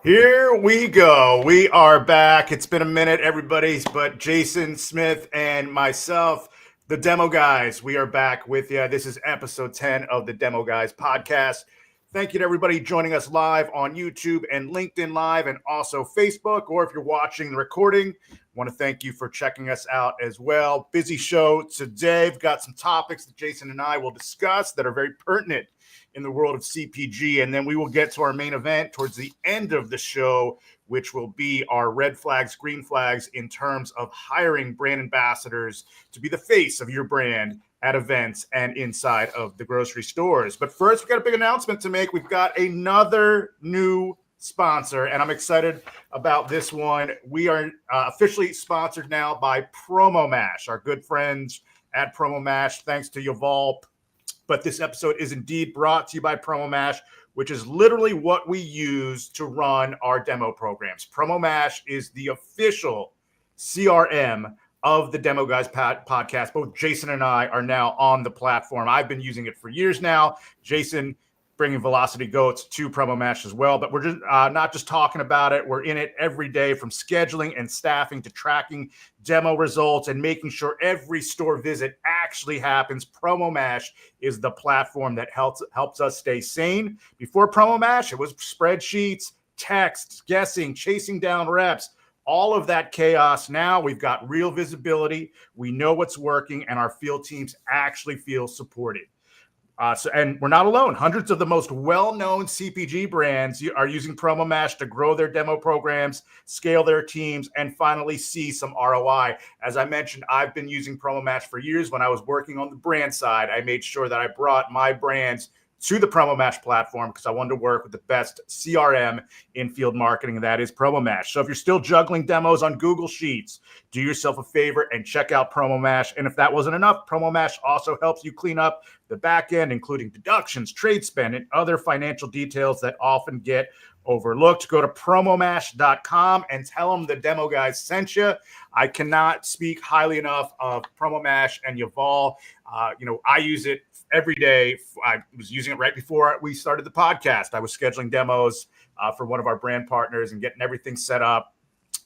Here we go. We are back. It's been a minute, everybody, but Jason Smith and myself, the Demo Guys, we are back with you. This is episode 10 of the Demo Guys podcast. Thank you to everybody joining us live on YouTube and LinkedIn Live and also Facebook, or if you're watching the recording, I want to thank you for checking us out as well. Busy show today. We've got some topics that Jason and I will discuss that are very pertinent in the world of CPG. And then we will get to our main event towards the end of the show, which will be our red flags, green flags in terms of hiring brand ambassadors to be the face of your brand at events and inside of the grocery stores. But first, we've got a big announcement to make. We've got another new sponsor, and I'm excited about this one. We are officially sponsored now by Promo Mash, our good friends at Promo Mash. Thanks to Yuval. But this episode is indeed brought to you by Promo Mash, which is literally what we use to run our demo programs. Promo Mash is the official CRM of the Demo Guys podcast. Both Jason and I are now on the platform. I've been using it for years now. Jason bringing Velocity Goats to Promo Mash as well. But we're just not just talking about it. We're in it every day, from scheduling and staffing to tracking demo results and making sure every store visit actually happens. Promo Mash is the platform that helps us stay sane. Before Promo Mash, it was spreadsheets, texts, guessing, chasing down reps. All of that chaos. Now we've got real visibility. We know what's working, and our field teams actually feel supported. And we're not alone. Hundreds of the most well-known CPG brands are using Promo Mash to grow their demo programs, scale their teams, and finally see some ROI. As I mentioned, I've been using Promo Mash for years. When I was working on the brand side, I made sure that I brought my brands to the Promo Mash platform because I wanted to work with the best CRM in field marketing, and that is Promo Mash. So if you're still juggling demos on Google Sheets, do yourself a favor and check out Promo Mash. And if that wasn't enough, Promo Mash also helps you clean up the back end, including deductions, trade spend, and other financial details that often get overlooked. Go to promomash.com and tell them the Demo Guys sent you. I cannot speak highly enough of Promo Mash and Yuval. I use it every day. I was using it right before we started the podcast. I was scheduling demos for one of our brand partners and getting everything set up,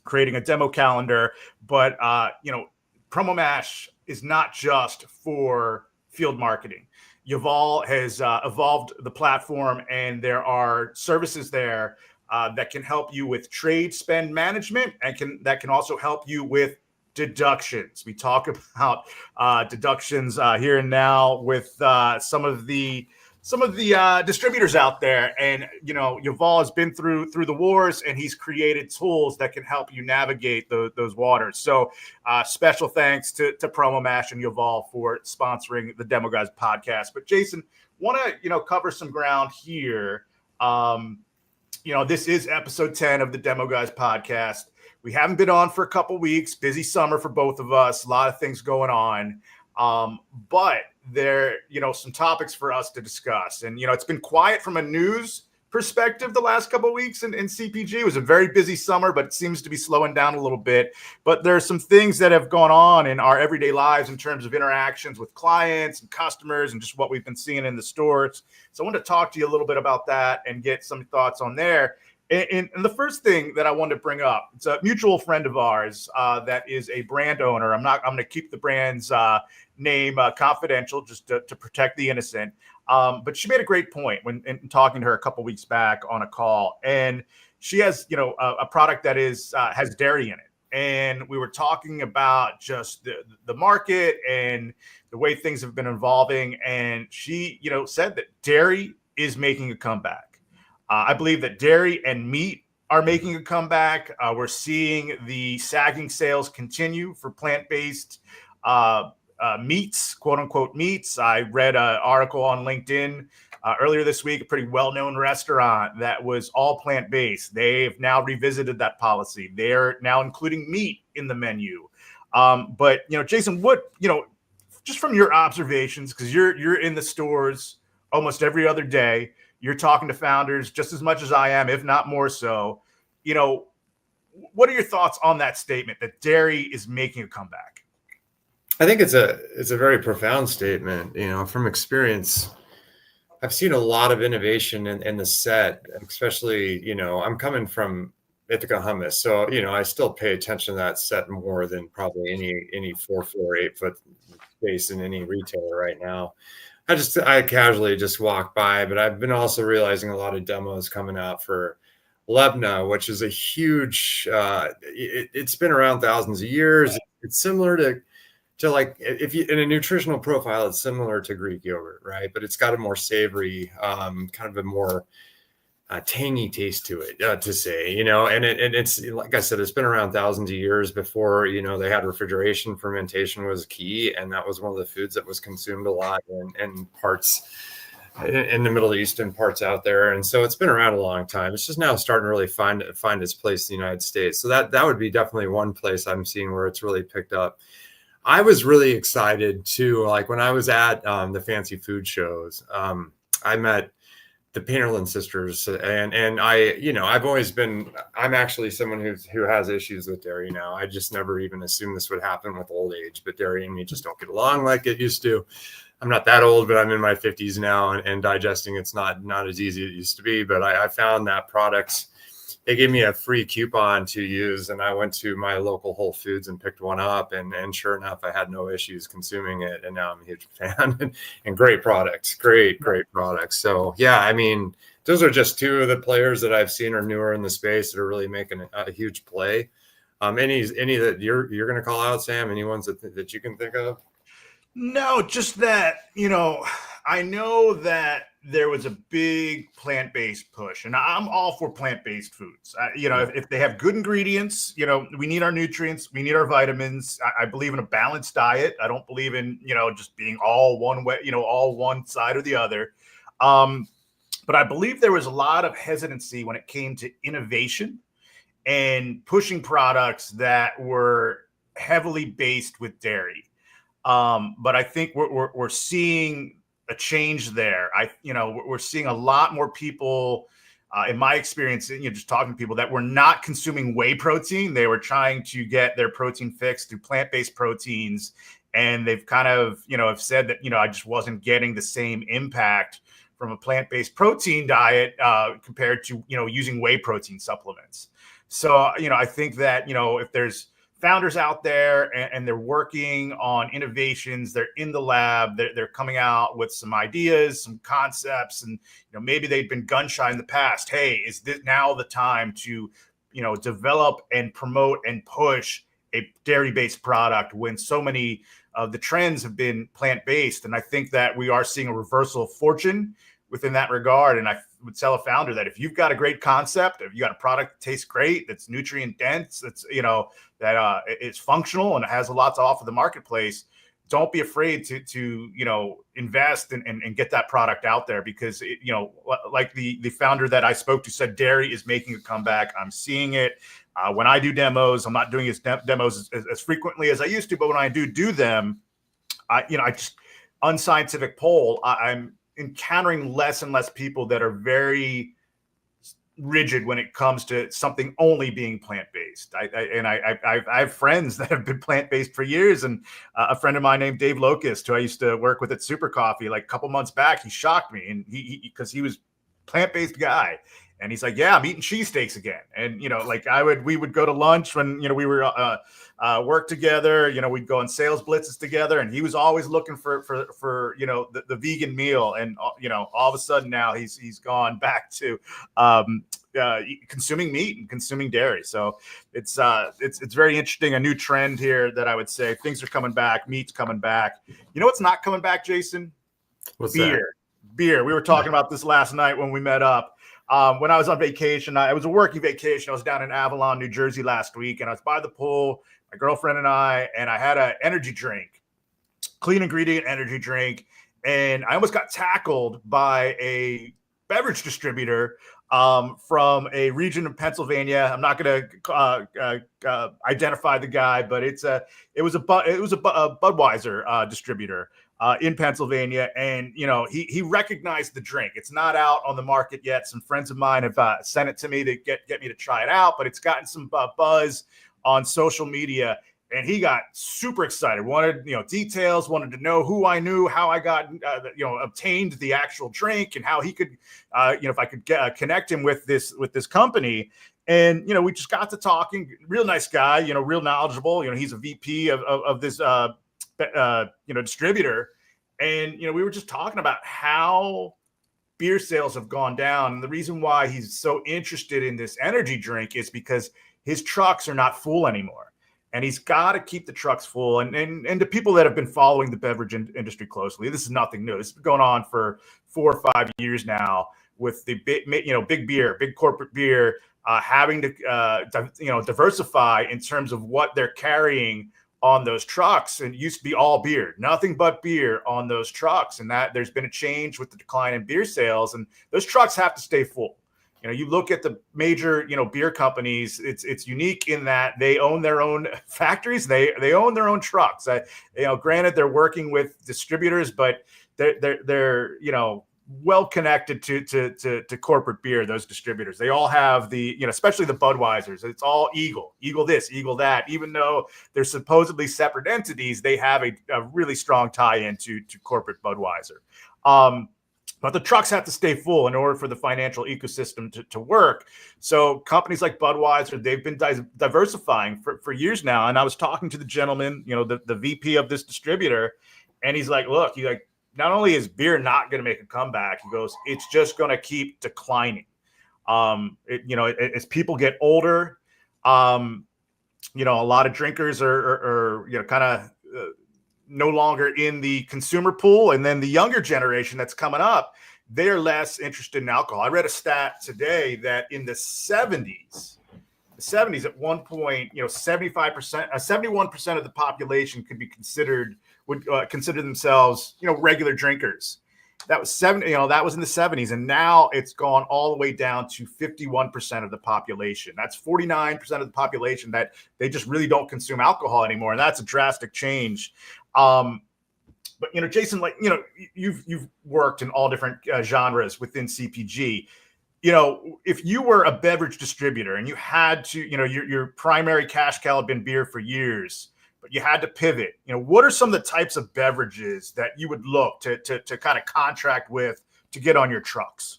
creating a demo calendar. But, Promo Mash is not just for field marketing. Yuval has evolved the platform, and there are services there that can help you with trade spend management and that can also help you with deductions. We talk about deductions here and now with some of the distributors out there, and Yuval has been through the wars, and he's created tools that can help you navigate those waters. So special thanks to Promo Mash and Yuval for sponsoring the Demo Guys podcast. But Jason, want to cover some ground here. This is episode 10 of the Demo Guys podcast. We haven't been on for a couple weeks. Busy summer for both of us. A lot of things going on. But there, some topics for us to discuss. And, it's been quiet from a news perspective the last couple of weeks in CPG. It was a very busy summer, but it seems to be slowing down a little bit. But there are some things that have gone on in our everyday lives in terms of interactions with clients and customers and just what we've been seeing in the stores. So I want to talk to you a little bit about that and get some thoughts on there. And the first thing that I wanted to bring up, it's a mutual friend of ours that is a brand owner. I'm going to keep the brand's name confidential just to protect the innocent. But she made a great point when in talking to her a couple weeks back on a call. And she has, a product that has dairy in it. And we were talking about just the market and the way things have been evolving. And she, said that dairy is making a comeback. I believe that dairy and meat are making a comeback. We're seeing the sagging sales continue for plant-based meats, quote unquote meats. I read an article on LinkedIn earlier this week, a pretty well-known restaurant that was all plant-based. They've now revisited that policy. They're now including meat in the menu. But Jason, what, just from your observations, because you're in the stores almost every other day, you're talking to founders just as much as I am, if not more so. What are your thoughts on that statement that dairy is making a comeback? I think it's a very profound statement. From experience, I've seen a lot of innovation in the set, especially, I'm coming from Ithaca Hummus. So, I still pay attention to that set more than probably any 4-foot or 8-foot space in any retailer right now. I casually just walk by, but I've been also realizing a lot of demos coming out for Lebna, which is a huge, it's been around thousands of years. It's similar to like, if you in a nutritional profile, it's similar to Greek yogurt, right? But it's got a more savory, kind of a more tangy taste to it, to say, and it's, like I said, it's been around thousands of years. Before, they had refrigeration. Fermentation was key, and that was one of the foods that was consumed a lot in parts in the Middle East and parts out there. And so it's been around a long time. It's just now starting to really find its place in the United States. So that would be definitely one place I'm seeing where it's really picked up. I was really excited too. Like when I was at the fancy food shows, I met the Painterland sisters, and I'm actually someone who has issues with dairy now. I just never even assumed this would happen with old age, but dairy and me just don't get along like it used to. I'm not that old, but I'm in my 50s now, and digesting it's not as easy as it used to be. But I found that products, they gave me a free coupon to use, and I went to my local Whole Foods and picked one up, and sure enough, I had no issues consuming it, and now I'm a huge fan. And great products, great products. So yeah, I mean, those are just two of the players that I've seen are newer in the space that are really making a huge play. Any that you're going to call out, Sam? Any ones that you can think of? No, just that, I know that there was a big plant-based push, and I'm all for plant-based foods. If they have good ingredients, we need our nutrients, we need our vitamins. I believe in a balanced diet. I don't believe in, just being all one way, all one side or the other. But I believe there was a lot of hesitancy when it came to innovation and pushing products that were heavily based with dairy. But I think we're seeing a change there. We're seeing a lot more people, in my experience, just talking to people that were not consuming whey protein. They were trying to get their protein fix through plant-based proteins, and they've kind of, have said that, I just wasn't getting the same impact from a plant-based protein diet compared to, using whey protein supplements. So, I think that, if there's founders out there and they're working on innovations, they're in the lab, they're coming out with some ideas, some concepts, and maybe they've been gun shy in the past. Hey, is this now the time to develop and promote and push a dairy-based product when so many of the trends have been plant-based? And I think that we are seeing a reversal of fortune within that regard. And I would tell a founder that if you've got a great concept, if you got a product that tastes great, that's nutrient dense, that's that it's functional and it has a lot to offer the marketplace, don't be afraid to invest and get that product out there, because like the founder that I spoke to said, dairy is making a comeback. I'm seeing it when I do demos. I'm not doing his demos as frequently as I used to, but when I do them, I just unscientific poll, I'm encountering less and less people that are very rigid when it comes to something only being plant-based. I have friends that have been plant-based for years, and a friend of mine named Dave Locust, who I used to work with at Super Coffee, like a couple months back, he shocked me, and he because he was plant-based guy. And he's like, yeah, I'm eating cheesesteaks again. And, we would go to lunch when, we were work together, we'd go on sales blitzes together. And he was always looking for the vegan meal. And, all of a sudden now he's gone back to consuming meat and consuming dairy. So it's very interesting. A new trend here that I would say things are coming back. Meat's coming back. You know what's not coming back, Jason? What's beer. that? Beer. We were talking about this last night when we met up. When I was on vacation, it was a working vacation. I was down in Avalon, New Jersey last week, and I was by the pool, my girlfriend and I had an energy drink, clean ingredient energy drink. And I almost got tackled by a beverage distributor from a region of Pennsylvania. I'm not going to identify the guy, but it was a Budweiser distributor in Pennsylvania, and he recognized the drink. It's not out on the market yet. Some friends of mine have sent it to me to get me to try it out, but it's gotten some buzz on social media. and he got super excited, wanted, details, wanted to know who I knew, how I got, obtained the actual drink, and how he could, if I could connect him with this company. And, we just got to talking. Real nice guy, real knowledgeable. He's a VP of this, distributor. And, we were just talking about how beer sales have gone down. And the reason why he's so interested in this energy drink is because his trucks are not full anymore. And he's got to keep the trucks full. And to people that have been following the beverage industry closely, this is nothing new. This has been going on for 4 or 5 years now with the big beer, big corporate beer, having to diversify in terms of what they're carrying on those trucks. And it used to be all beer, nothing but beer on those trucks. And that there's been a change with the decline in beer sales, and those trucks have to stay full. You look at the major, beer companies, it's unique in that they own their own factories. They own their own trucks. Granted, they're working with distributors, but they're well connected to corporate beer. Those distributors, they all have the, especially the Budweisers. It's all Eagle this, Eagle that. Even though they're supposedly separate entities, they have a really strong tie-in to corporate Budweiser. But the trucks have to stay full in order for the financial ecosystem to work. So companies like Budweiser, they've been diversifying for years now. And I was talking to the gentleman, the VP of this distributor, and he's like, look, not only is beer not going to make a comeback, he goes, it's just going to keep declining. As people get older, a lot of drinkers are kind of no longer in the consumer pool. And then the younger generation that's coming up, they're less interested in alcohol. I read a stat today that in the 70s at one point, 71% of the population would consider themselves, regular drinkers. That was that was in the 70s. And now it's gone all the way down to 51% of the population. That's 49% of the population that they just really don't consume alcohol anymore. And that's a drastic change. But, Jason, you've worked in all different genres within CPG. If you were a beverage distributor and you had to, your primary cash cow had been beer for years, but you had to pivot, what are some of the types of beverages that you would look to kind of contract with to get on your trucks?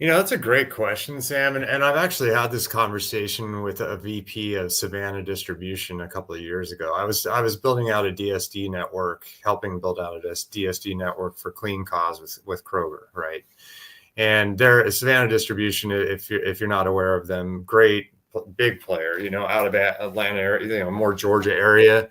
That's a great question, Sam. And I've actually had this conversation with a VP of Savannah Distribution a couple of years ago. I was building out a DSD network, helping build out a DSD network for Clean Cause with Kroger, right? And they're Savannah Distribution, if you're not aware of them, great big player, out of Atlanta area, more Georgia area,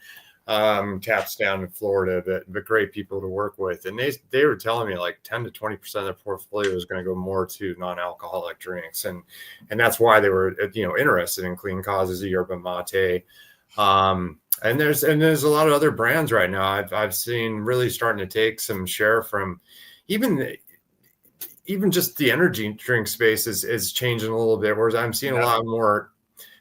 taps down in Florida, but great people to work with. And they were telling me like 10 to 20% of their portfolio is going to go more to non-alcoholic drinks. And that's why they were, interested in Clean Causes, yerba mate. And there's a lot of other brands right now I've seen really starting to take some share from even just the energy drink space is changing a little bit, whereas I'm seeing a lot more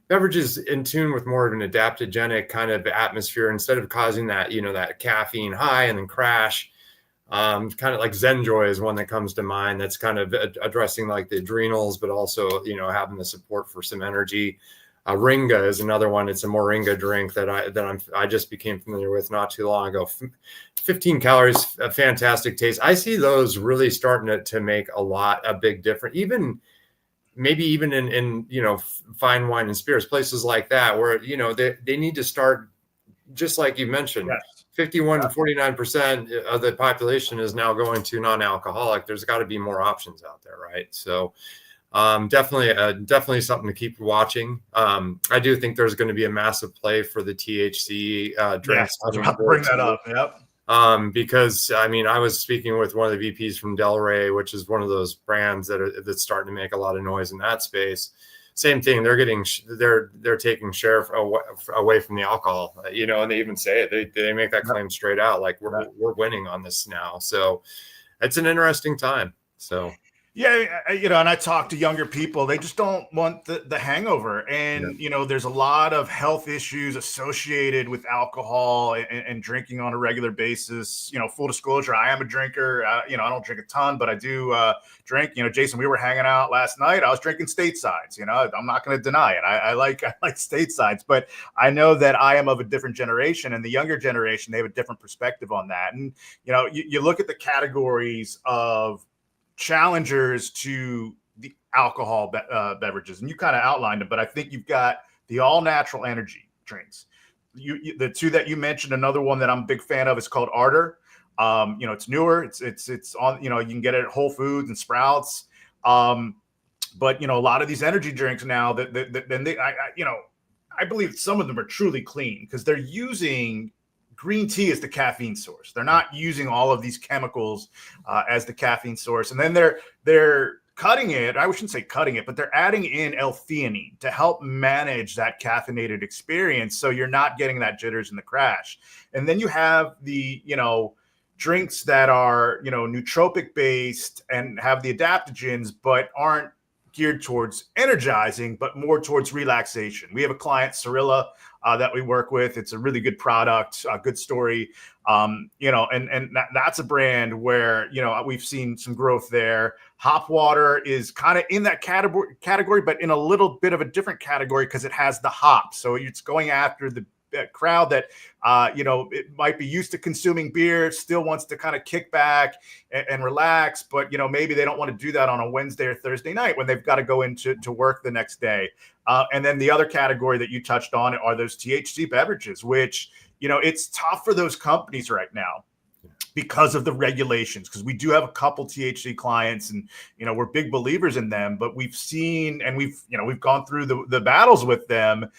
beverages in tune with more of an adaptogenic kind of atmosphere instead of causing that, that caffeine high and then crash. Kind of like Zenjoy is one that comes to mind that's kind of addressing like the adrenals, but also, having the support for some energy. Ringa is another one. It's a Moringa drink that I just became familiar with not too long ago. 15 calories, a fantastic taste. I see those really starting to make a big difference. Maybe even in fine wine and spirits, places like that, where they need to start, just like you mentioned. Yes. 51 to 49% of the population is now going to non-alcoholic. There's got to be more options out there, right? So definitely something to keep watching. I do think there's going to be a massive play for the THC drinks. Yes, I'll bring that up. Yep. Because I was speaking with one of the VPs from Delray, which is one of those brands that's starting to make a lot of noise in that space. Same thing. They're taking share away from the alcohol, and they even say it. They make that claim straight out, like we're winning on this now. So it's an interesting time. So. Yeah, and I talk to younger people. They just don't want the hangover. Yeah. And, there's a lot of health issues associated with alcohol and drinking on a regular basis. Full disclosure, I am a drinker. I don't drink a ton, but I do drink. Jason, we were hanging out last night. I was drinking statesides. I'm not going to deny it. I like statesides, but I know that I am of a different generation, and the younger generation, they have a different perspective on that. And, you look at the categories of challengers to the alcohol beverages, and you kind of outlined them, but I think you've got the all natural energy drinks. The two that you mentioned, another one that I'm a big fan of is called Ardor. It's newer. It's on. You can get it at Whole Foods and Sprouts. But a lot of these energy drinks now I believe some of them are truly clean because they're using green tea is the caffeine source. They're not using all of these chemicals as the caffeine source. And then they're cutting it. I shouldn't say cutting it, but they're adding in L-theanine to help manage that caffeinated experience. So you're not getting that jitters and the crash. And then you have the, drinks that are, nootropic based and have the adaptogens, but aren't geared towards energizing, but more towards relaxation. We have a client, Cirilla, that we work with. It's a really good product, a good story. And that's a brand where, we've seen some growth there. Hop Water is kind of in that category, but in a little bit of a different category because it has the hop. So it's going after the crowd that, it might be used to consuming beer, still wants to kind of kick back and relax, but, maybe they don't want to do that on a Wednesday or Thursday night when they've got to go into work the next day. And then the other category that you touched on are those THC beverages, which, it's tough for those companies right now because of the regulations, because we do have a couple THC clients and, we're big believers in them, but we've seen, and we've gone through the battles with them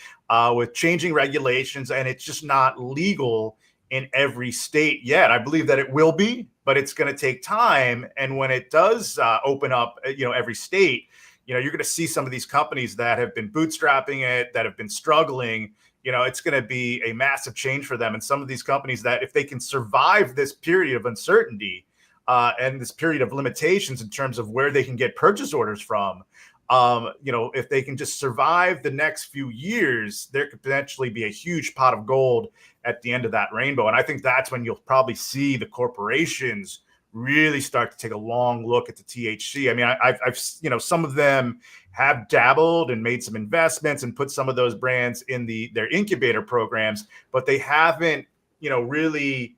with changing regulations, and it's just not legal in every state yet. I believe that it will be, but it's going to take time. And when it does open up, every state, you're going to see some of these companies that have been bootstrapping it, that have been struggling. It's going to be a massive change for them. And some of these companies that, if they can survive this period of uncertainty and this period of limitations in terms of where they can get purchase orders from, if they can just survive the next few years, there could potentially be a huge pot of gold at the end of that rainbow. And I think that's when you'll probably see the corporations really start to take a long look at the THC. I mean, I've some of them have dabbled and made some investments and put some of those brands in their incubator programs, but they haven't, really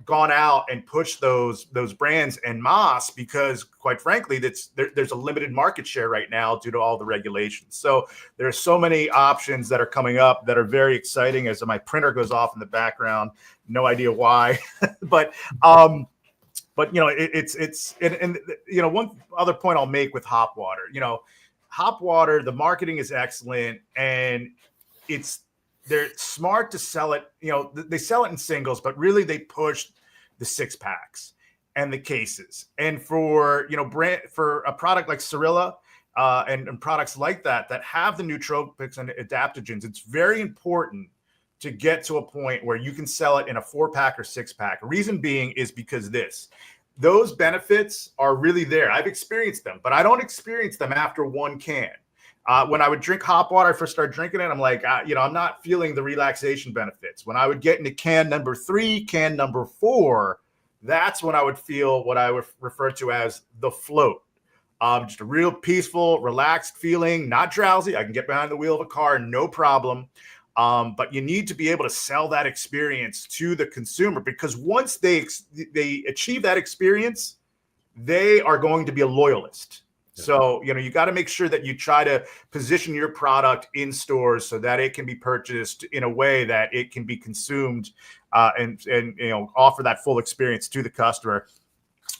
gone out and pushed those brands en masse because, quite frankly, there's a limited market share right now due to all the regulations. So there are so many options that are coming up that are very exciting. As my printer goes off in the background, no idea why, but it's one other point I'll make with Hop Water. Hop Water, the marketing is excellent, and they're smart to sell it. They sell it in singles, but really they push the 6-packs and the cases. And for for a product like Cirilla and products like that have the nootropics and adaptogens, it's very important to get to a point where you can sell it in a 4-pack or 6-pack. Reason being is because those benefits are really there. I've experienced them, but I don't experience them after one can. When I would drink Hop Water, I first started drinking it, I'm like, I'm not feeling the relaxation benefits. When I would get into can number 3, can number 4, that's when I would feel what I would refer to as the float. Just a real peaceful, relaxed feeling, not drowsy. I can get behind the wheel of a car, no problem. But you need to be able to sell that experience to the consumer, because once they achieve that experience, they are going to be a loyalist. So, you got to make sure that you try to position your product in stores so that it can be purchased in a way that it can be consumed and offer that full experience to the customer.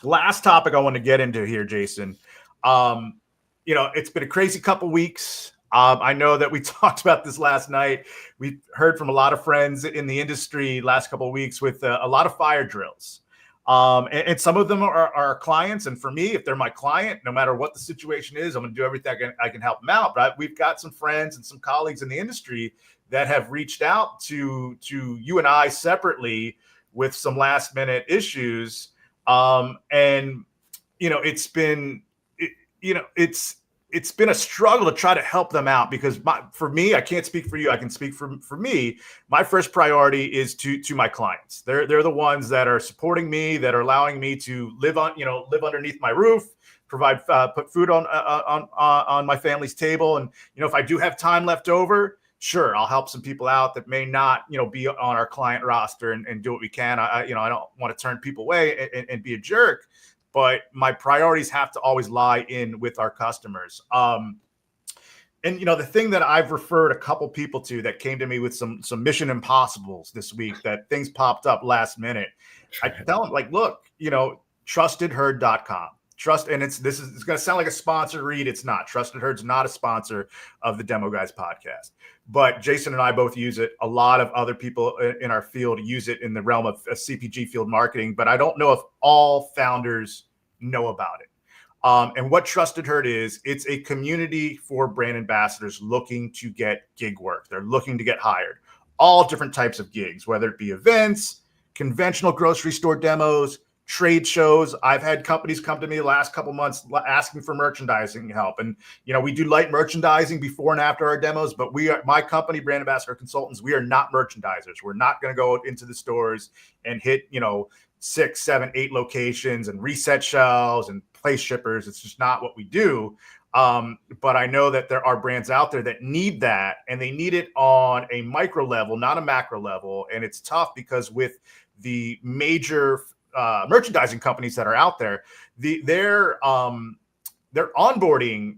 Last topic I want to get into here, Jason. It's been a crazy couple weeks. I know that we talked about this last night. We heard from a lot of friends in the industry last couple of weeks with a lot of fire drills. And some of them are our clients. And for me, if they're my client, no matter what the situation is, I'm going to do everything I can help them out. But we've got some friends and some colleagues in the industry that have reached out to you and I separately with some last minute issues. And it's been, it's been a struggle to try to help them out because for me, I can't speak for you. I can speak for me. My first priority is to my clients. They're the ones that are supporting me, that are allowing me to live underneath my roof, provide put food on my family's table, and if I do have time left over, sure, I'll help some people out that may not be on our client roster and do what we can. I don't want to turn people away and be a jerk, but my priorities have to always lie in with our customers. And the thing that I've referred a couple people to that came to me with some Mission Impossibles this week, that things popped up last minute. I tell them, like, look, trustedherd.com. It's going to sound like a sponsored read. It's not. Trusted Herd's not a sponsor of the Demo Guys podcast, but Jason and I both use it. A lot of other people in our field use it in the realm of CPG field marketing, but I don't know if all founders know about it. And what Trusted Herd is, it's a community for brand ambassadors looking to get gig work. They're looking to get hired. All different types of gigs, whether it be events, conventional grocery store demos, trade shows. I've had companies come to me the last couple months asking for merchandising help. And, we do light merchandising before and after our demos, but my company, Brand Ambassador Consultants, we are not merchandisers. We're not going to go into the stores and hit, 6, 7, 8 locations and reset shelves and place shippers. It's just not what we do. But I know that there are brands out there that need that, and they need it on a micro level, not a macro level. And it's tough because with the major merchandising companies that are out there, their onboarding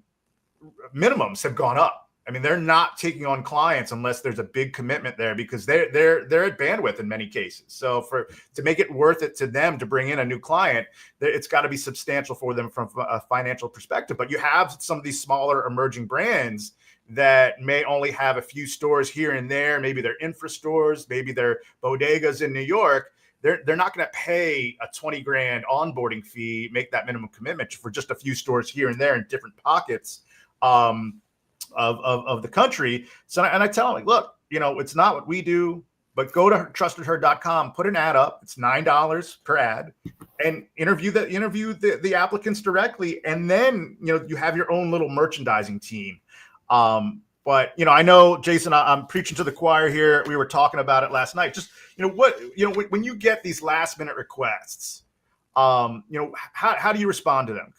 minimums have gone up. I mean, they're not taking on clients unless there's a big commitment there, because they're at bandwidth in many cases. So to make it worth it to them to bring in a new client, it's got to be substantial for them from a financial perspective. But you have some of these smaller emerging brands that may only have a few stores here and there. Maybe they're infra stores, maybe they're bodegas in New York. They're not going to pay a $20,000 onboarding fee, make that minimum commitment for just a few stores here and there in different pockets of the country. So, and I tell them, like, look, it's not what we do, but go to trustedherd.com, put an ad up. It's $9 per ad, and interview the applicants directly. And then, you have your own little merchandising team. But, I know, Jason, I'm preaching to the choir here. We were talking about it last night. Just, when you get these last minute requests, how do you respond to them?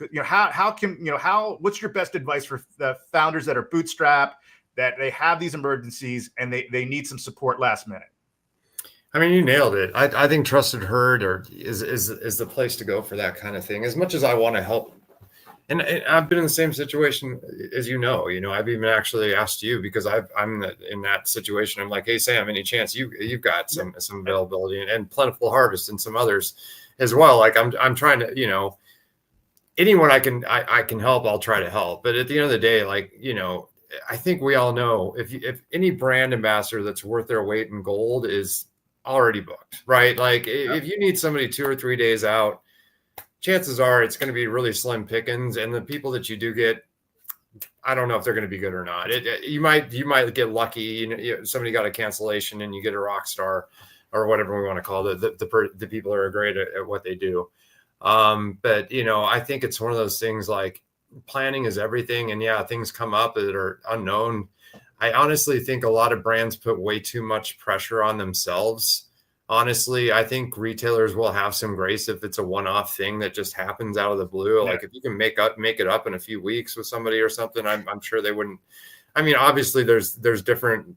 What's your best advice for the founders that are bootstrapped, that they have these emergencies and they need some support last minute? I mean, you nailed it. I think Trusted Herd is the place to go for that kind of thing. As much as I want to help, and I've been in the same situation as I've even actually asked you, because I'm in that situation. I'm like, hey Sam, any chance you've got some availability, and Plentiful Harvest and some others as well. Like I'm trying to, anyone I can help, I'll try to help. But at the end of the day, like, I think we all know if any brand ambassador that's worth their weight in gold is already booked, right? Like if you need somebody 2 or 3 days out, chances are it's going to be really slim pickings. And the people that you do get, I don't know if they're going to be good or not. You might get lucky. Somebody got a cancellation and you get a rock star or whatever we want to call it. The people are great at what they do. But I think it's one of those things, like, planning is everything. And yeah, things come up that are unknown. I honestly think a lot of brands put way too much pressure on themselves. Honestly, I think retailers will have some grace if it's a one-off thing that just happens out of the blue. Yeah. Like if you can make it up in a few weeks with somebody or something, I'm sure they wouldn't. I mean, obviously there's different,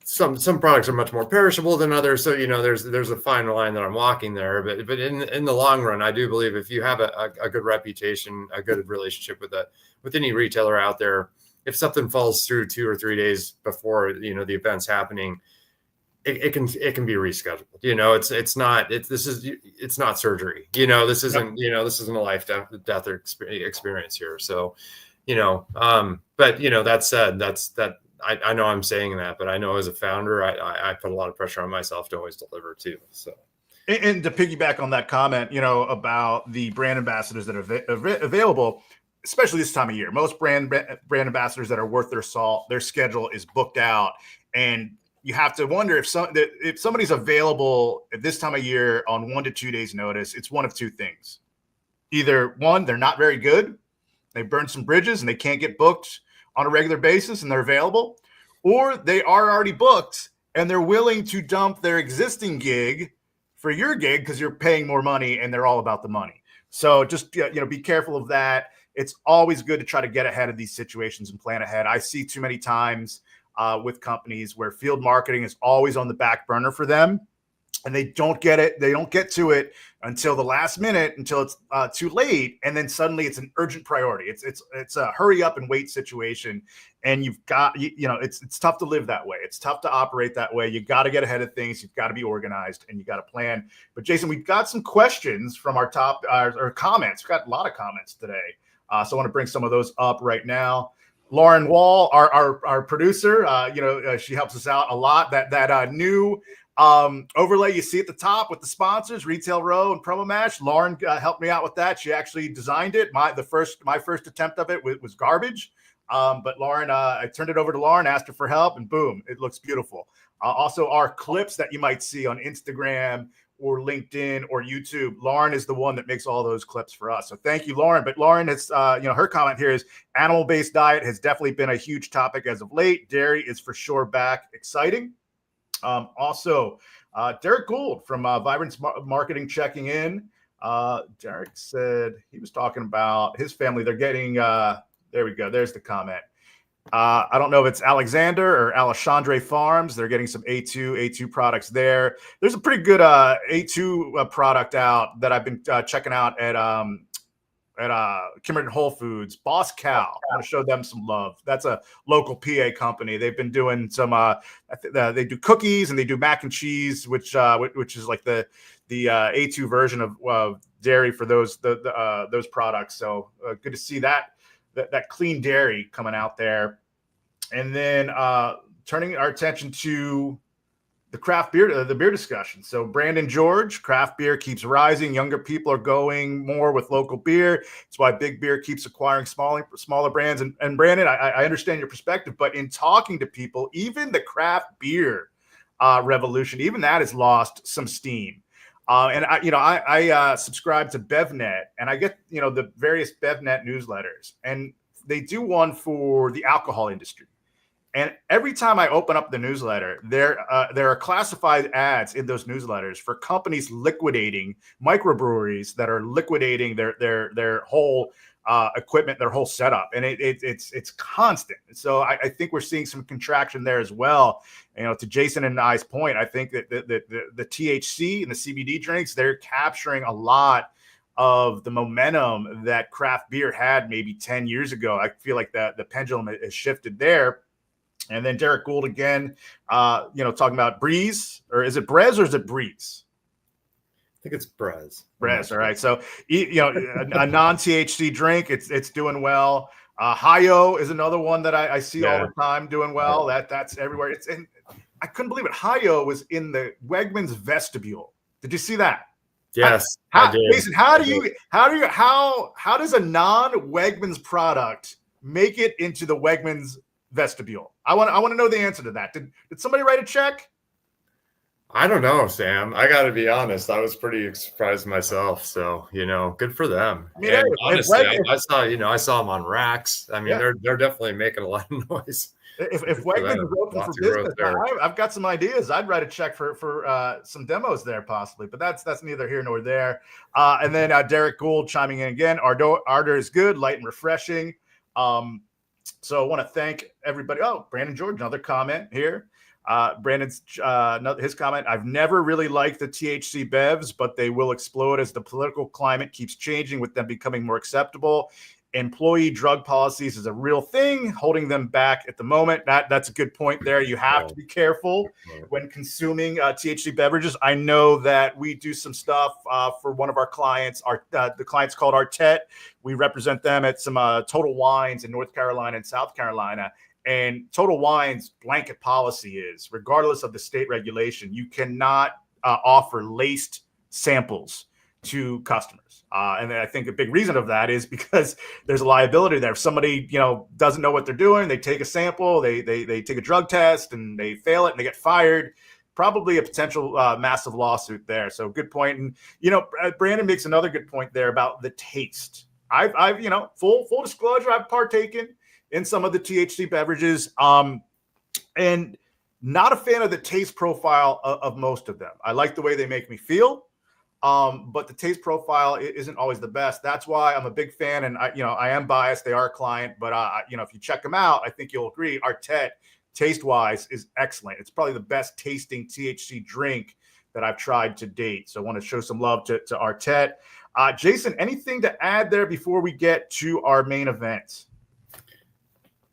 some products are much more perishable than others. So, there's a fine line that I'm walking there, but in the long run, I do believe if you have a good reputation, a good relationship with any retailer out there, if something falls through 2 or 3 days before, the event's happening, it can be rescheduled. It's not surgery. This isn't a life death experience here. So, but that said, I know I'm saying that, but I know as a founder, I put a lot of pressure on myself to always deliver too. So, and to piggyback on that comment, about the brand ambassadors that are available, especially this time of year, most brand ambassadors that are worth their salt, their schedule is booked out, and you have to wonder if somebody's available at this time of year on 1 to 2 days notice. It's one of two things. either one, they're not very good, they burned some bridges and they can't get booked on a regular basis and they're available, or they are already booked and they're willing to dump their existing gig for your gig because you're paying more money and they're all about the money. So just be careful of that. It's always good to try to get ahead of these situations and plan ahead. I see too many times with companies where field marketing is always on the back burner for them, and they don't get it. They don't get to it until the last minute, until it's too late, and then suddenly it's an urgent priority. It's a hurry up and wait situation, and you've got it's tough to live that way. It's tough to operate that way. You got to get ahead of things. You've got to be organized, and you got to plan. But Jason, we've got some questions from our top or comments. We've got a lot of comments today, so I want to bring some of those up right now. Lauren Wall, our producer, she helps us out a lot. That new overlay you see at the top with the sponsors, Retail Row and Promo Match. Lauren helped me out with that. She actually designed it. My first attempt of it was garbage. But Lauren, I turned it over to Lauren, asked her for help, and boom, it looks beautiful. Also, our clips that you might see on Instagram or LinkedIn or YouTube, Lauren is the one that makes all those clips for us. So thank you, Lauren. But Lauren, it's her comment here is animal-based diet has definitely been a huge topic as of late. Dairy is for sure back. Exciting. Also, Derek Gould from Vibrance Marketing checking in. Derek said he was talking about his family. They're getting, there we go. There's the comment. I don't know if it's Alexander or Alexandre Farms. They're getting some A2 products there. There's a pretty good A2 product out that I've been checking out at Kimmerton Whole Foods. Boss Cow. I want to show them some love. That's a local PA company. They've been doing some. They do cookies and they do mac and cheese, which is like the A2 version of dairy for those products. So good to see that clean dairy coming out there. And then turning our attention to the craft beer, the beer discussion. So Brandon George, craft beer keeps rising. Younger people are going more with local beer. It's why big beer keeps acquiring smaller brands. And Brandon, I understand your perspective, but in talking to people, even the craft beer revolution, even that has lost some steam. And I subscribe to BevNet, and I get the various BevNet newsletters, and they do one for the alcohol industry. And every time I open up the newsletter, there are classified ads in those newsletters for companies liquidating microbreweries that are liquidating their whole equipment, their whole setup, and it's constant. So I think we're seeing some contraction there as well. To Jason and I's point, I think that the THC and the CBD drinks, they're capturing a lot of the momentum that craft beer had maybe 10 years ago. I feel like the pendulum has shifted there. And then Derek Gould again, talking about Breeze, or is it Brez or is it Breeze? I think it's Brez. Brez, all right. So, a non-THC drink, it's doing well. Hi-Yo is another one that I see all the time doing well. That's everywhere. And I couldn't believe it. Hi-Yo was in the Wegmans vestibule. Did you see that? Yes. Jason, how does a non-Wegmans product make it into the Wegmans vestibule? I want to know the answer to that. Did somebody write a check? I don't know, Sam. I got to be honest. I was pretty surprised myself. So, good for them. I mean, honestly, I saw them on racks. I mean, they're definitely making a lot of noise. If Wegmans is open for business, I've got some ideas. I'd write a check for some demos there possibly, but that's neither here nor there. And then Derek Gould chiming in again. Ardor is good, light and refreshing. So I want to thank everybody. Oh, Brandon George, another comment here. Brandon's his comment. I've never really liked the THC bevs, but they will explode as the political climate keeps changing with them becoming more acceptable. Employee drug policies is a real thing, holding them back at the moment. That's a good point there. You have to be careful when consuming THC beverages. I know that we do some stuff for one of our clients. The client's called Artet. We represent them at some Total Wines in North Carolina and South Carolina. And Total Wine's blanket policy is, regardless of the state regulation, you cannot offer laced samples to customers. And I think a big reason of that is because there's a liability there. If somebody, doesn't know what they're doing, they take a sample, they take a drug test and they fail it and they get fired. probably a potential massive lawsuit there. So good point. And, Brandon makes another good point there about the taste. I've full disclosure, I've partaken in some of the THC beverages, and not a fan of the taste profile of most of them. I like the way they make me feel. But the taste profile isn't always the best. That's why I'm a big fan, and I am biased. They are a client, but if you check them out, I think you'll agree. Artet, taste-wise, is excellent. It's probably the best tasting THC drink that I've tried to date. So I want to show some love to Artet. Jason, anything to add there before we get to our main event?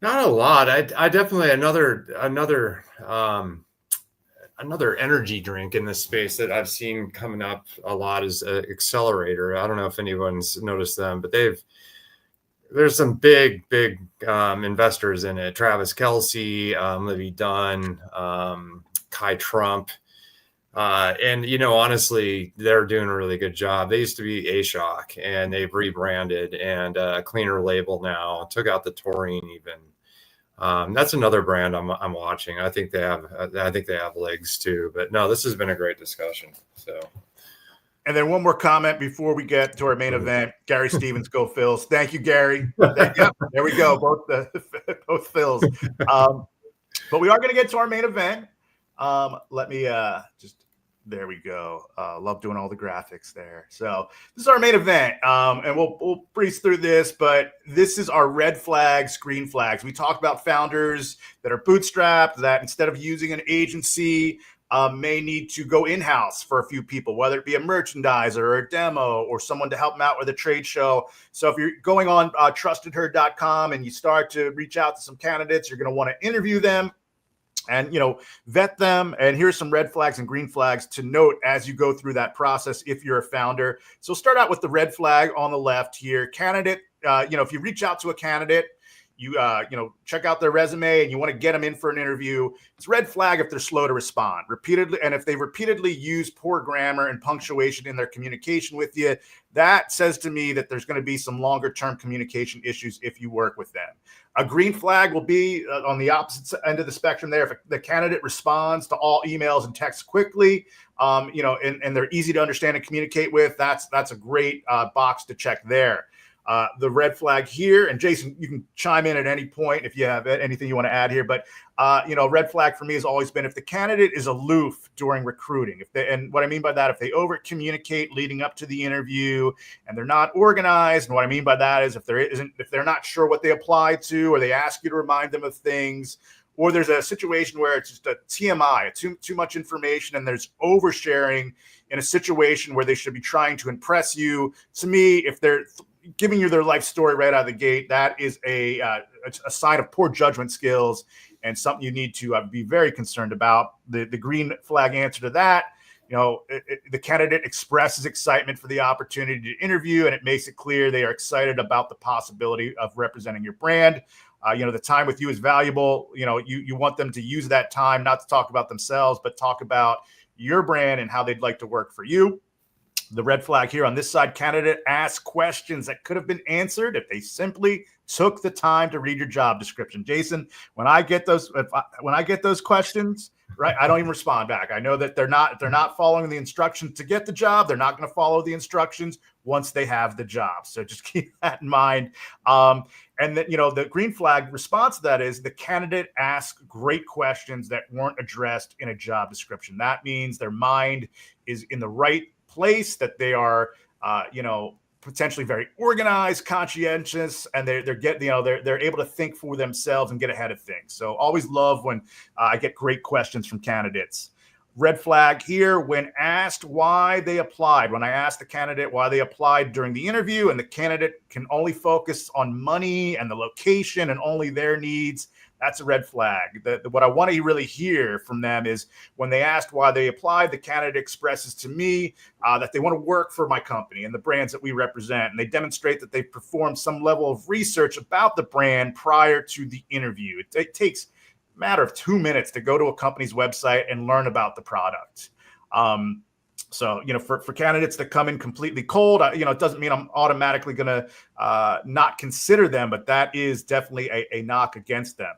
Not a lot. I definitely another energy drink in this space that I've seen coming up a lot is Accelerator. I don't know if anyone's noticed them, but there's some big investors in it. Travis Kelce, Livy Dunn, Kai Trump. And, honestly, they're doing a really good job. They used to be A-Shock, and they've rebranded and a cleaner label now, took out the taurine even. That's another brand I'm watching. I think they have legs too. But no, this has been a great discussion. So, and then one more comment before we get to our main event. Gary Stevens, go Phils. Thank you, Gary. Yep, there we go. Both Phils. But we are going to get to our main event. Let me there we go. Love doing all the graphics there. So this is our main event, and we'll breeze through this, but this is our red flags, green flags. We talked about founders that are bootstrapped, that instead of using an agency, may need to go in-house for a few people, whether it be a merchandiser or a demo or someone to help them out with a trade show. So if you're going on trustedherd.com and you start to reach out to some candidates, you're going to want to interview them and vet them. And here's some red flags and green flags to note as you go through that process if you're a founder. So start out with the red flag on the left here. Candidate, if you reach out to a candidate, you check out their resume and you want to get them in for an interview, it's red flag if they're slow to respond repeatedly. And if they repeatedly use poor grammar and punctuation in their communication with you, that says to me that there's going to be some longer term communication issues if you work with them. A green flag will be on the opposite end of the spectrum there. If the candidate responds to all emails and texts quickly, and they're easy to understand and communicate with, that's a great box to check there. The red flag here, and Jason, you can chime in at any point if you have anything you want to add here, but red flag for me has always been if the candidate is aloof during recruiting. And what I mean by that, if they over communicate leading up to the interview and they're not organized, and what I mean by that is if they're not sure what they apply to, or they ask you to remind them of things, or there's a situation where it's just a TMI, too much information, and there's oversharing in a situation where they should be trying to impress you. To me, if they're giving you their life story right out of the gate, that is a sign of poor judgment skills and something you need to be very concerned about. The green flag answer to that, the candidate expresses excitement for the opportunity to interview, and it makes it clear they are excited about the possibility of representing your brand. The time with you is valuable. You want them to use that time not to talk about themselves, but talk about your brand and how they'd like to work for you. The red flag here on this side, candidate asks questions that could have been answered if they simply took the time to read your job description. Jason, when I get those questions, right, I don't even respond back. I know that they're not following the instructions to get the job. They're not going to follow the instructions once they have the job. So just keep that in mind. And then, the green flag response to that is the candidate asks great questions that weren't addressed in a job description. That means their mind is in the right place, that they are, potentially very organized, conscientious, and they're able to think for themselves and get ahead of things. So always love when I get great questions from candidates. Red flag here, when asked why they applied. When I asked the candidate why they applied during the interview, and the candidate can only focus on money and the location and only their needs, that's a red flag. What I want to really hear from them is when they asked why they applied, the candidate expresses to me that they want to work for my company and the brands that we represent. And they demonstrate that they've performed some level of research about the brand prior to the interview. It takes a matter of 2 minutes to go to a company's website and learn about the product. So, for candidates that come in completely cold, it doesn't mean I'm automatically going to not consider them, but that is definitely a knock against them.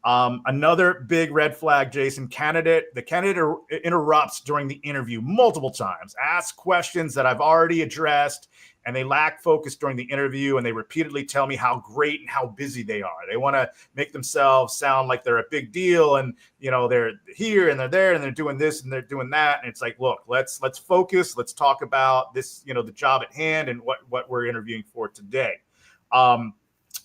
Another big red flag, Jason. The candidate interrupts during the interview multiple times, asks questions that I've already addressed, and they lack focus during the interview, and they repeatedly tell me how great and how busy they are. They want to make themselves sound like they're a big deal, and they're here and they're there and they're doing this and they're doing that. And it's like, look, let's focus. Let's talk about this, the job at hand and what we're interviewing for today.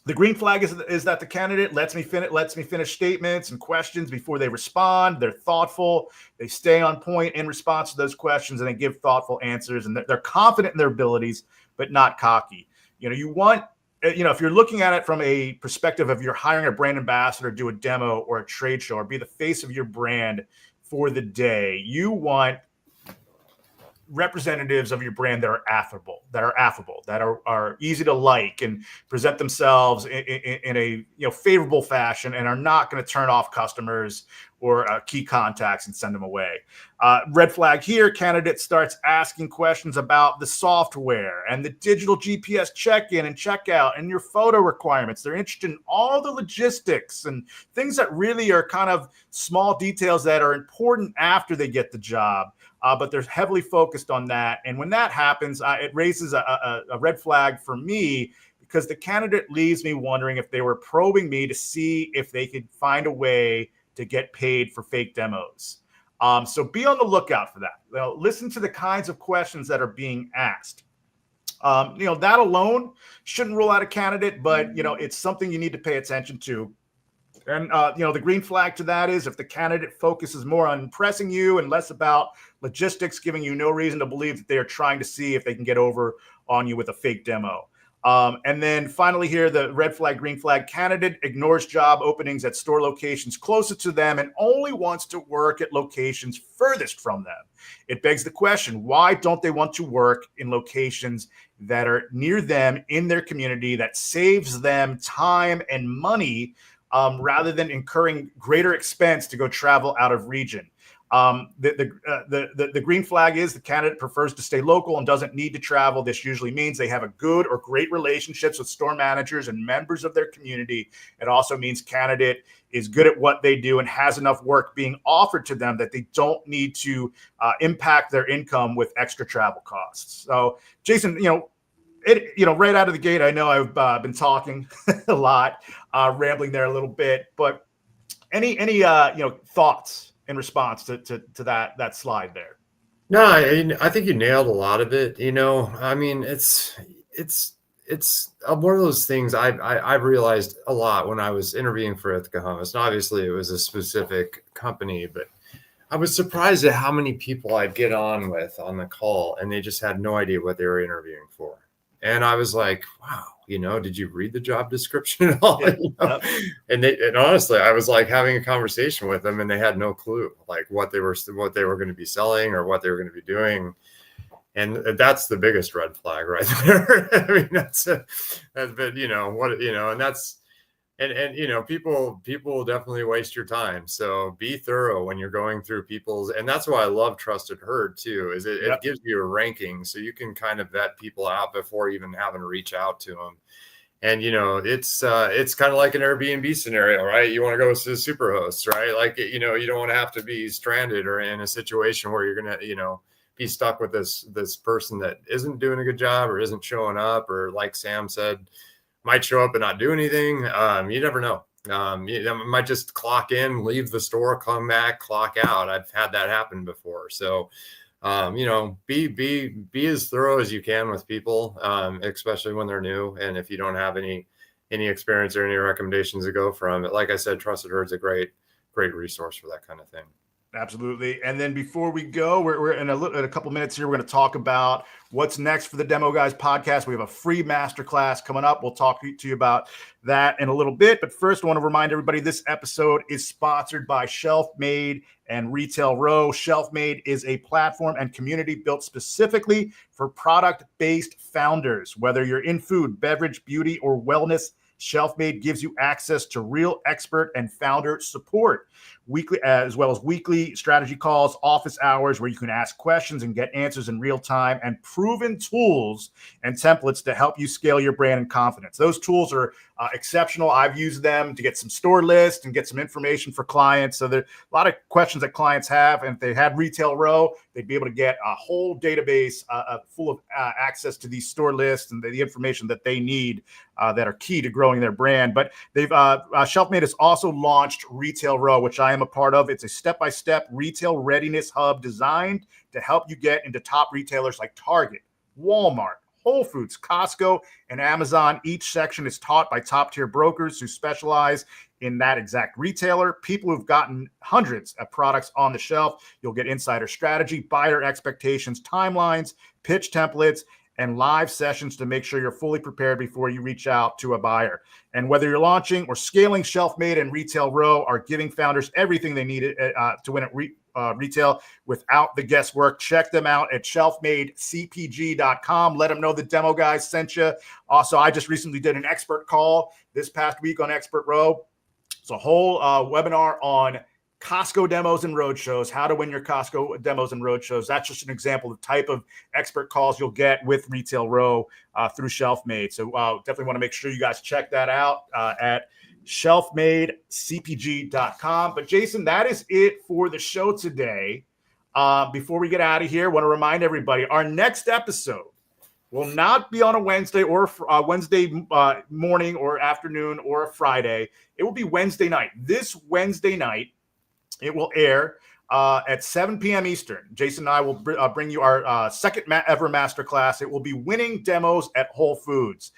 The green flag is that the candidate lets me finish statements and questions before they respond. They're thoughtful. They stay on point in response to those questions, and they give thoughtful answers. And they're confident in their abilities, but not cocky. You want, if you're looking at it from a perspective of you're hiring a brand ambassador, do a demo or a trade show, or be the face of your brand for the day, you want representatives of your brand that are affable, that are easy to like and present themselves in a favorable fashion, and are not going to turn off customers or key contacts and send them away. Red flag here: candidate starts asking questions about the software and the digital GPS check-in and checkout and your photo requirements. They're interested in all the logistics and things that really are kind of small details that are important after they get the job. But they're heavily focused on that. And when that happens, it raises a red flag for me, because the candidate leaves me wondering if they were probing me to see if they could find a way to get paid for fake demos. So be on the lookout for that. Listen to the kinds of questions that are being asked. That alone shouldn't rule out a candidate, but it's something you need to pay attention to. And, the green flag to that is if the candidate focuses more on impressing you and less about logistics, giving you no reason to believe that they are trying to see if they can get over on you with a fake demo. And then finally here, the red flag, green flag: candidate ignores job openings at store locations closest to them and only wants to work at locations furthest from them. It begs the question, why don't they want to work in locations that are near them in their community, that saves them time and money, rather than incurring greater expense to go travel out of region? The green flag is the candidate prefers to stay local and doesn't need to travel. This usually means they have a good or great relationships with store managers and members of their community. It also means candidate is good at what they do and has enough work being offered to them that they don't need to impact their income with extra travel costs. So, Jason, right out of the gate, I know I've been talking a lot, rambling there a little bit, but any thoughts in response to that slide there? No, I think you nailed a lot of it. I mean, it's one of those things I've realized a lot when I was interviewing for Ithaca Hummus. And obviously, it was a specific company, but I was surprised at how many people I'd get on with on the call, and they just had no idea what they were interviewing for. And I was like, wow, did you read the job description at all? Yep. And honestly, I was like having a conversation with them, and they had no clue like what they were going to be selling or what they were going to be doing. And that's the biggest red flag right there. I mean, people definitely waste your time. So be thorough when you're going through people's, and that's why I love Trusted Herd too, is it gives you a ranking so you can kind of vet people out before even having to reach out to them. And, it's kind of like an Airbnb scenario, right? You want to go to Superhost, right? Like, you don't want to have to be stranded or in a situation where you're going to, be stuck with this person that isn't doing a good job or isn't showing up, or like Sam said, might show up and not do anything. You never know. You might just clock in, leave the store, come back, clock out. I've had that happen before. So, be as thorough as you can with people, especially when they're new. And if you don't have any experience or any recommendations to go from, like I said, Trusted Herd's a great resource for that kind of thing. Absolutely. And then before we go, we're in a couple minutes here. We're going to talk about what's next for the Demo Guys podcast. We have a free masterclass coming up. We'll talk to you about that in a little bit. But first, I want to remind everybody this episode is sponsored by Shelf Made and Retail Row. Shelf Made is a platform and community built specifically for product-based founders. Whether you're in food, beverage, beauty, or wellness, Shelf Made gives you access to real expert and founder support, weekly, as well as weekly strategy calls, office hours where you can ask questions and get answers in real time, and proven tools and templates to help you scale your brand and confidence. Those tools are exceptional. I've used them to get some store lists and get some information for clients. So there's a lot of questions that clients have. And if they had Retail Row, they'd be able to get a whole database full of access to these store lists and the information that they need that are key to growing their brand. But they've Shelfmade has also launched Retail Row, which I am a part of. It's a step-by-step retail readiness hub designed to help you get into top retailers like Target, Walmart, Whole Foods, Costco, and Amazon. Each section is taught by top-tier brokers who specialize in that exact retailer, people who've gotten hundreds of products on the shelf. You'll get insider strategy, buyer expectations, timelines, pitch templates, and live sessions to make sure you're fully prepared before you reach out to a buyer. And whether you're launching or scaling, Shelfmade and Retail Row are giving founders everything they need to win at retail without the guesswork. Check them out at shelfmadecpg.com. Let them know the Demo Guys sent you. Also, I just recently did an expert call this past week on Expert Row. It's a whole webinar on Costco demos and roadshows, how to win your Costco demos and roadshows. That's just an example of the type of expert calls you'll get with Retail Row through Shelfmade. So definitely want to make sure you guys check that out at shelfmadecpg.com. But Jason, that is it for the show today. Before we get out of here, I want to remind everybody, our next episode will not be on a Wednesday or Wednesday morning or afternoon or a Friday. It will be Wednesday night. This Wednesday night, it will air at 7 p.m. Eastern. Jason and I will bring you our second ever masterclass. It will be winning demos at Whole Foods.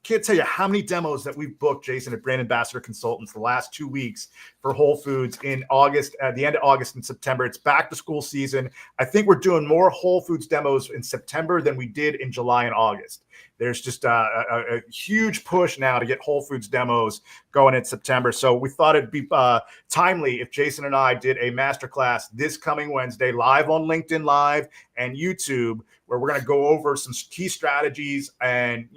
Can't tell you how many demos that we've booked, Jason, at Brand Ambassador Consultants the last 2 weeks for Whole Foods in August, at the end of August and September. It's back to school season. I think we're doing more Whole Foods demos in September than we did in July and August. There's just a huge push now to get Whole Foods demos going in September. So we thought it'd be timely if Jason and I did a masterclass this coming Wednesday, live on LinkedIn Live and YouTube, where we're going to go over some key strategies and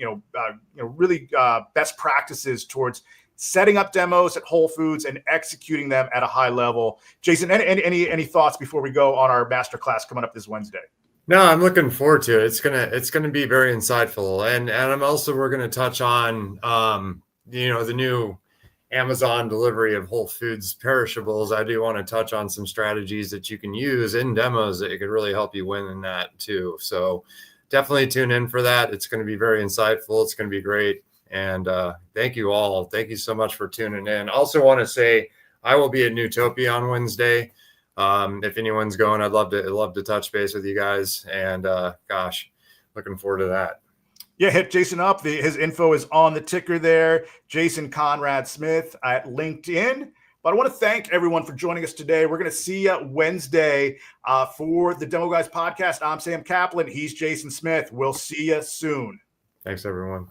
really best practices towards setting up demos at Whole Foods and executing them at a high level. Jason, any thoughts before we go on our masterclass coming up this Wednesday? No, I'm looking forward to it. It's gonna be very insightful, and we're gonna touch on the new Amazon delivery of Whole Foods perishables. I do want to touch on some strategies that you can use in demos that could really help you win in that too. So definitely tune in for that. It's going to be very insightful. It's going to be great. And thank you all. Thank you so much for tuning in. Also want to say I will be at Newtopia on Wednesday. If anyone's going, I'd love to touch base with you guys. And looking forward to that. Yeah, hit Jason up. His info is on the ticker there. Jason Conrad Smith at LinkedIn. But I want to thank everyone for joining us today. We're going to see you Wednesday for the Demo Guys podcast. I'm Sam Kaplan. He's Jason Smith. We'll see you soon. Thanks, everyone.